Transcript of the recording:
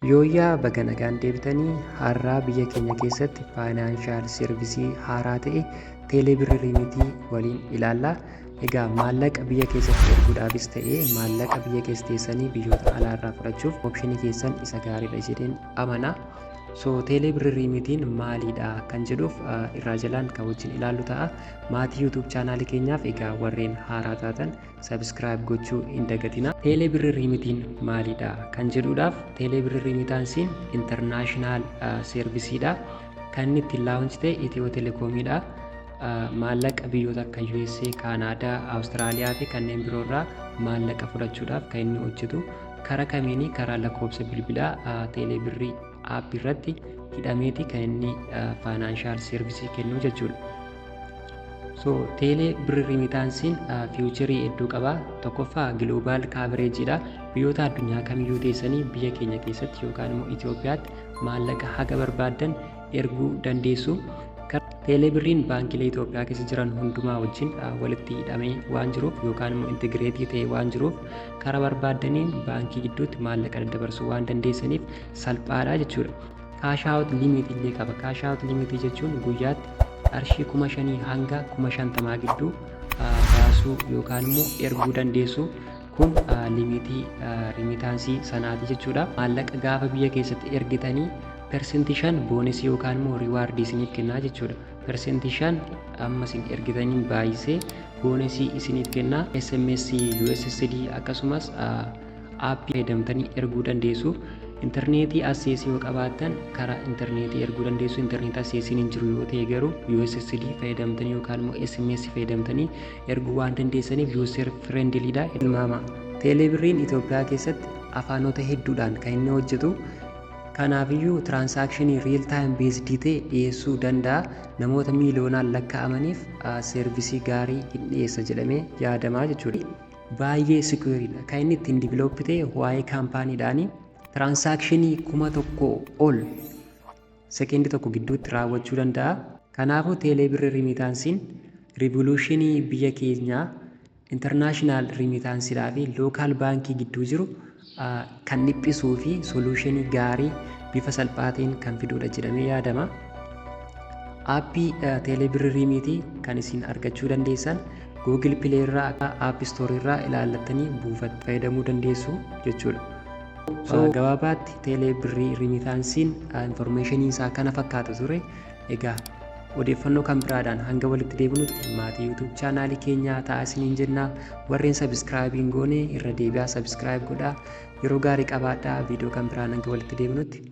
Yooyyaa baga nagaan deebitanii har'aa biyya keenya keessatti faayinaanshaal servisii haaraa ta'e teeleebirrii riimitii waliin ilaallaa. Egaa maallaqa biyya keessatti erguudhaafis ta'ee maallaqa biyya keessa teessanii biyyoota alaarraa fudhachuuf oopshinii keessan isa gaariidha jedheen amana. Teeleebirrii riimitiin maalidha kan jedhuuf irraa jalaan kan wajjin ilaallu ta'a. Maatii yuutuub chaanaalii keenyaaf egaa warreen haaraa taatan sabiskiraayib gochuu hin dagatina. Teeleebirrii riimitiin maalidha kan jedhuudhaaf teeleebirrii riimitaansiin intarnaashinaal seervisiidha. Kan inni ittiin laawunchi ta'e Itiyoo Telekoomiidha. Maallaqa biyyoota akka USA, Kaanaadaa, Awustiraaliyaa fi kanneen biroorraa maallaqa fudhachuudhaaf kan inni hojjetu karaa kamiini karaa lakkoofsa bilbilaa teeleebirrii aappii irratti hidhameeti kan inni faayinaanshaal seervisii kennu jechuudha. Teeleebirrii riimitaansiin fiicharii hedduu qaba. Tokkoffaa giloobaal kaavereejiidha. Biyyoota addunyaa kamiyyuu teessanii biyya keenya keessatti yookaan immoo Itoophiyaatti maallaqa haga barbaaddan erguu dandeessu. Teeleebirriin baankiilee Itoophiyaa keessa jiran hundumaa wajjin walitti hidhamee waan jiruuf yookaan immoo intigireetii ta'ee waan jiruuf karaa barbaaddaniin baankii gidduutti maallaqa daddabarsuu waan dandeessaniif salphaadha jechuudha. Kaashaawut liimitii illee qaba. Kaashaawut liimitii jechuun guyyaatti qarshii 5,000 hanga 50,000 gidduu baasuu yookaan immoo erguu dandeessu. Kun liimitii riimitaansii sanaati jechuudha. Maallaqa gaafa biyya keessatti ergitanii persentii 5 boonesii yookaan immoo riwaardii isiniif kennaa jechuudha. Persentii 5 amma isin ergitanii baay'isee boonesii isiniif kennaa. SMS, USSD akkasumas aappii fayyadamtanii erguu dandeessu. Intarneetii asseesii yoo qabaattan karaa intarneetii erguu dandeessu. Intarneetii asseesiin hin jiru yoo ta'e garuu USSD fayyadamtanii yookaan immoo SMS fayyadamtanii erguu waan dandeessaniif user friendlyidha. Ilmaama teeleebirriin Itoophiyaa keessatti afaanota hedduudhaan kan inni hojjetu. Kanaafiyyuu tiraansaakshinii riil taayim beesdii ta'e dhiyeessuu danda'a. Namoota miiliyoonaan lakkaa'amaniif seervisii gaarii hin dhiyeessa jedhamee yaadamaa jechuudha. Baay'ee sikuuriidha. Kan inni ittiin divilooppii ta'e waa'ee kaampaaniidhaani. Tiraansaakshinii 1,000 ol sekeendii tokko gidduutti raawwachuu danda'a. Kanaafuu teeleebirrii riimitaansiin riivoluushinii biyya keenyaa intarnaashinaal riimitaansiidhaa fi lookaal baankii gidduu jiru kan dhiphisuu fi soluushinii gaarii bifa salphaatiin kan fiduudha jedhamee yaadama. Aappii teeleebirrii riimitii kan isin argachuu dandeessan Google Play irraa App Store irraa ilaallattanii buufatti fayyadamuu dandeessu jechuudha. Gabaabaatti teeleebirrii riimitaansiin information isaa kana fakkaata ture. Egaa odeeffannoo kan biraadhaan hanga walitti deebinutti maatii yuutuub chaanaalii keenyaa ta'aa isiniin jenna. Warreen sabiskiraayib hin goone irra deebi'aa sabiskiraayib godhaa. Yeroo gaarii qabaadhaa. Viidiyoo kan biraan hanga walitti deebinutti